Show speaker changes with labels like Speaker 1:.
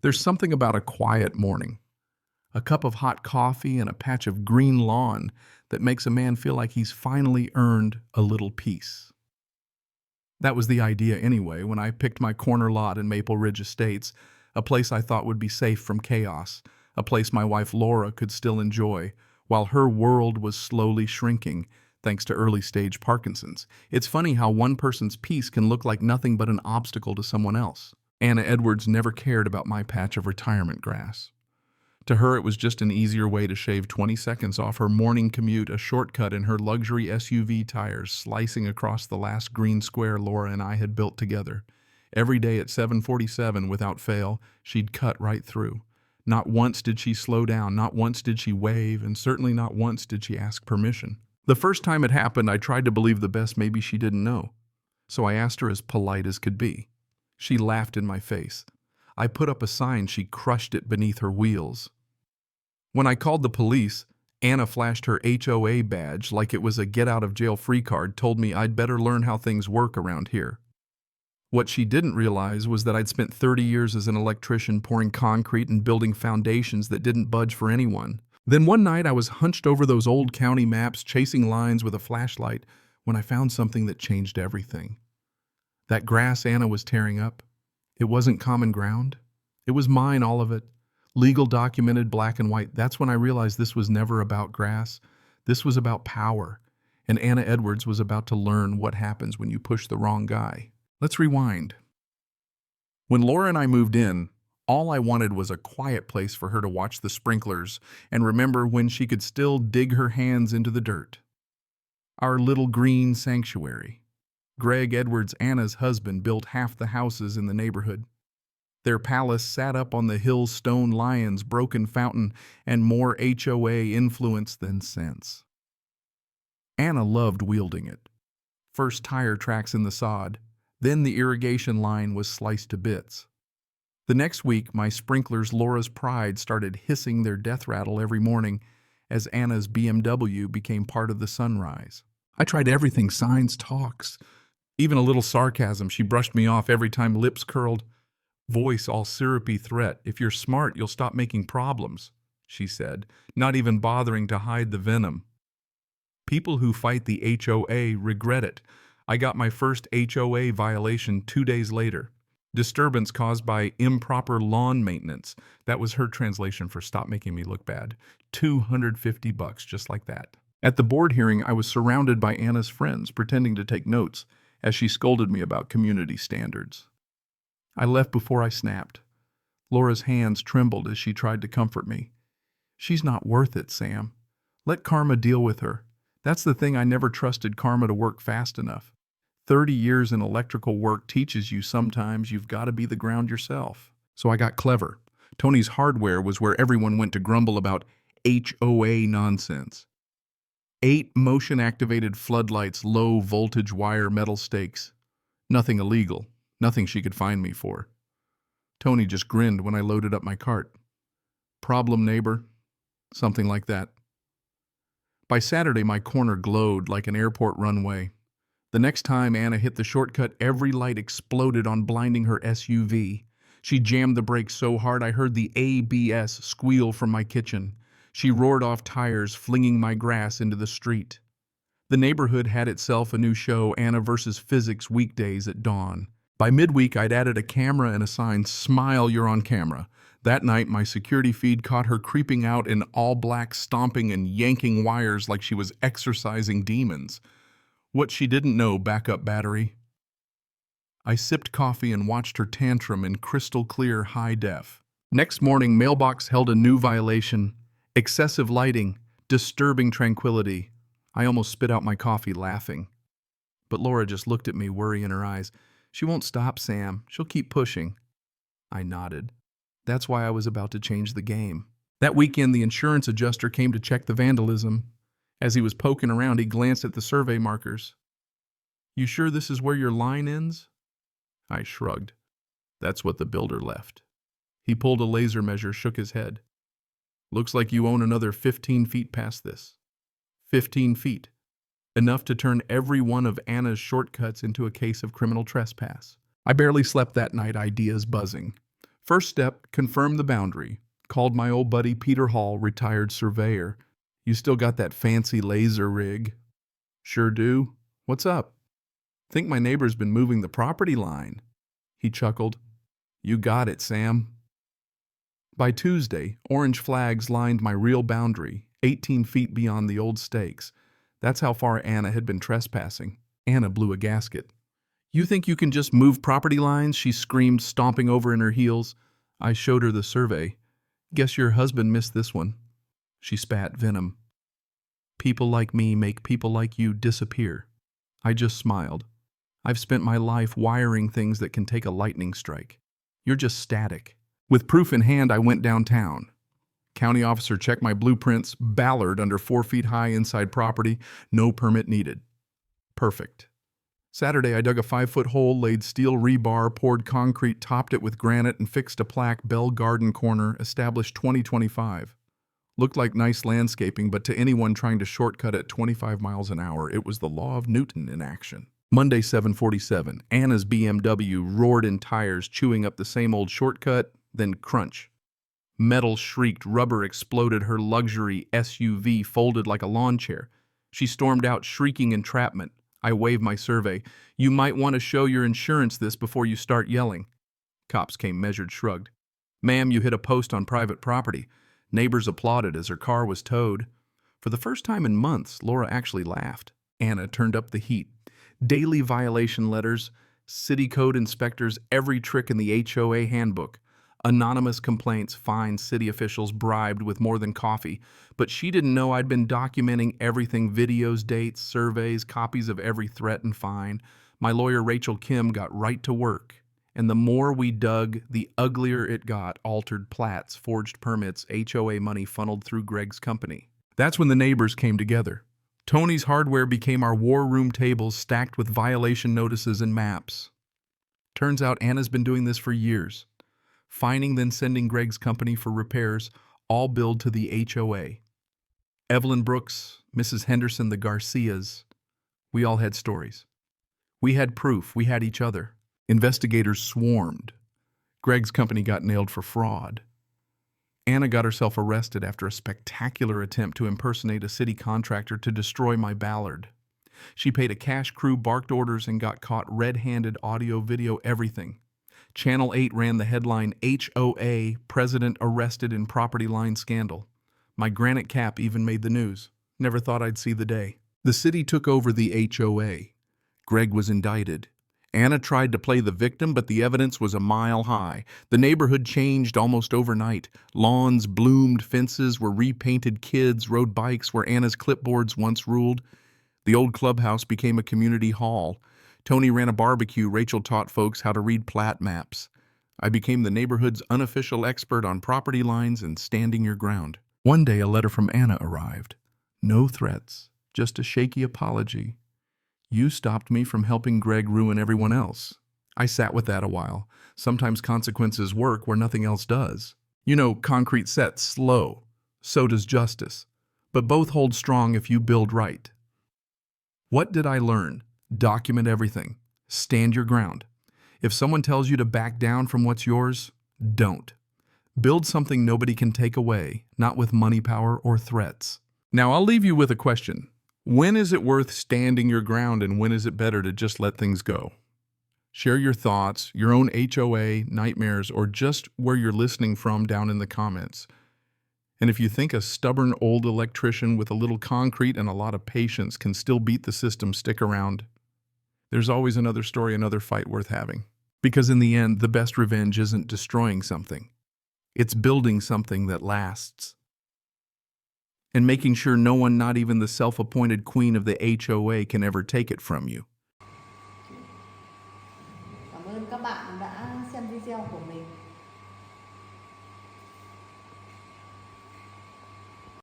Speaker 1: There's something about a quiet morning, a cup of hot coffee and a patch of green lawn that makes a man feel like he's finally earned a little peace. That was the idea anyway when I picked my corner lot in Maple Ridge Estates, a place I thought would be safe from chaos, a place my wife Laura could still enjoy, while her world was slowly shrinking thanks to early-stage Parkinson's. It's funny how one person's peace can look like nothing but an obstacle to someone else. Anna Edwards never cared about my patch of retirement grass. To her, it was just an easier way to shave 20 seconds off her morning commute, a shortcut in her luxury SUV tires slicing across the last green square Laura and I had built together. Every day at 7:47, without fail, she'd cut right through. Not once did she slow down, not once did she wave, and certainly not once did she ask permission. The first time it happened, I tried to believe the best maybe she didn't know. So I asked her as polite as could be. She laughed in my face. I put up a sign, she crushed it beneath her wheels. When I called the police, Anna flashed her HOA badge like it was a get-out-of-jail-free card, told me I'd better learn how things work around here. What she didn't realize was that I'd spent 30 years as an electrician pouring concrete and building foundations that didn't budge for anyone. Then one night I was hunched over those old county maps, chasing lines with a flashlight, when I found something that changed everything. That grass Anna was tearing up, it wasn't common ground. It was mine, all of it. Legal, documented, black and white. That's when I realized this was never about grass. This was about power. And Anna Edwards was about to learn what happens when you push the wrong guy. Let's rewind. When Laura and I moved in, all I wanted was a quiet place for her to watch the sprinklers and remember when she could still dig her hands into the dirt. Our little green sanctuary. Greg Edwards, Anna's husband, built half the houses in the neighborhood. Their palace sat up on the hill's stone lions, broken fountain, and more HOA influence than sense. Anna loved wielding it. First tire tracks in the sod, then the irrigation line was sliced to bits. The next week, my sprinklers, Laura's pride, started hissing their death rattle every morning as Anna's BMW became part of the sunrise. I tried everything, signs, talks, even a little sarcasm. She brushed me off every time, lips curled. Voice all syrupy threat. If you're smart, you'll stop making problems, she said, not even bothering to hide the venom. People who fight the HOA regret it. I got my first HOA violation 2 days later. Disturbance caused by improper lawn maintenance. That was her translation for stop making me look bad. $250, just like that. At the board hearing, I was surrounded by Anna's friends, pretending to take notes as she scolded me about community standards. I left before I snapped. Laura's hands trembled as she tried to comfort me. She's not worth it, Sam. Let karma deal with her. That's the thing, I never trusted karma to work fast enough. 30 years in electrical work teaches you sometimes you've got to be the ground yourself. So I got clever. Tony's Hardware was where everyone went to grumble about HOA nonsense. 8 motion-activated floodlights, low-voltage wire metal stakes. Nothing illegal. Nothing she could find me for. Tony just grinned when I loaded up my cart. Problem neighbor? Something like that. By Saturday, my corner glowed like an airport runway. The next time Anna hit the shortcut, every light exploded on blinding her SUV. She jammed the brakes so hard I heard the ABS squeal from my kitchen. She roared off tires, flinging my grass into the street. The neighborhood had itself a new show, Anna versus Physics, weekdays at dawn. By midweek, I'd added a camera and a sign, "Smile, you're on camera." That night, my security feed caught her creeping out in all black, stomping and yanking wires like she was exorcising demons. What she didn't know, backup battery. I sipped coffee and watched her tantrum in crystal clear high def. Next morning, mailbox held a new violation. Excessive lighting, disturbing tranquility. I almost spit out my coffee laughing. But Laura just looked at me, worry in her eyes. She won't stop, Sam. She'll keep pushing. I nodded. That's why I was about to change the game. That weekend, the insurance adjuster came to check the vandalism. As he was poking around, he glanced at the survey markers. You sure this is where your line ends? I shrugged. That's what the builder left. He pulled a laser measure, shook his head. Looks like you own another 15 feet past this. 15 feet. Enough to turn every one of Anna's shortcuts into a case of criminal trespass. I barely slept that night, ideas buzzing. First step, confirm the boundary. Called my old buddy Peter Hall, retired surveyor. You still got that fancy laser rig? Sure do. What's up? Think my neighbor's been moving the property line. He chuckled. You got it, Sam. By Tuesday, orange flags lined my real boundary, 18 feet beyond the old stakes. That's how far Anna had been trespassing. Anna blew a gasket. You think you can just move property lines? She screamed, stomping over in her heels. I showed her the survey. Guess your husband missed this one. She spat venom. People like me make people like you disappear. I just smiled. I've spent my life wiring things that can take a lightning strike. You're just static. With proof in hand, I went downtown. County officer checked my blueprints, Ballard under 4 feet high inside property, no permit needed. Perfect. Saturday, I dug a 5-foot hole, laid steel rebar, poured concrete, topped it with granite, and fixed a plaque, Bell Garden Corner, established 2025. Looked like nice landscaping, but to anyone trying to shortcut at 25 miles an hour, it was the law of Newton in action. Monday, 7:47, Anna's BMW roared in tires, chewing up the same old shortcut, then crunch. Metal shrieked, rubber exploded, her luxury SUV folded like a lawn chair. She stormed out, shrieking entrapment. I waved my survey. You might want to show your insurance this before you start yelling. Cops came, measured, shrugged. Ma'am, you hit a post on private property. Neighbors applauded as her car was towed. For the first time in months, Laura actually laughed. Anna turned up the heat. Daily violation letters, city code inspectors, every trick in the HOA handbook. Anonymous complaints, fines, city officials bribed with more than coffee. But she didn't know I'd been documenting everything, videos, dates, surveys, copies of every threat and fine. My lawyer, Rachel Kim, got right to work. And the more we dug, the uglier it got. Altered plats, forged permits, HOA money funneled through Greg's company. That's when the neighbors came together. Tony's Hardware became our war room tables stacked with violation notices and maps. Turns out Anna's been doing this for years. Fining, then sending Greg's company for repairs, all billed to the HOA. Evelyn Brooks, Mrs. Henderson, the Garcias. We all had stories. We had proof. We had each other. Investigators swarmed. Greg's company got nailed for fraud. Anna got herself arrested after a spectacular attempt to impersonate a city contractor to destroy my Ballard. She paid a cash crew, barked orders, and got caught red-handed, audio, video, everything. Channel 8 ran the headline, HOA, President Arrested in Property Line Scandal. My granite cap even made the news. Never thought I'd see the day. The city took over the HOA. Greg was indicted. Anna tried to play the victim, but the evidence was a mile high. The neighborhood changed almost overnight. Lawns bloomed, fences were repainted, kids rode bikes where Anna's clipboards once ruled. The old clubhouse became a community hall. Tony ran a barbecue. Rachel taught folks how to read plat maps. I became the neighborhood's unofficial expert on property lines and standing your ground. One day, a letter from Anna arrived. No threats, just a shaky apology. You stopped me from helping Greg ruin everyone else. I sat with that a while. Sometimes consequences work where nothing else does. You know, concrete sets slow. So does justice. But both hold strong if you build right. What did I learn? Document everything. Stand your ground. If someone tells you to back down from what's yours, don't. Build something nobody can take away, not with money, power, or threats. Now, I'll leave you with a question. When is it worth standing your ground, and when is it better to just let things go? Share your thoughts, your own HOA, nightmares, or just where you're listening from down in the comments. And if you think a stubborn old electrician with a little concrete and a lot of patience can still beat the system, stick around. There's always another story, another fight worth having. Because in the end, the best revenge isn't destroying something. It's building something that lasts. And making sure no one, not even the self-appointed queen of the HOA, can ever take it from you.
Speaker 2: Cảm ơn các bạn đã xem video của mình.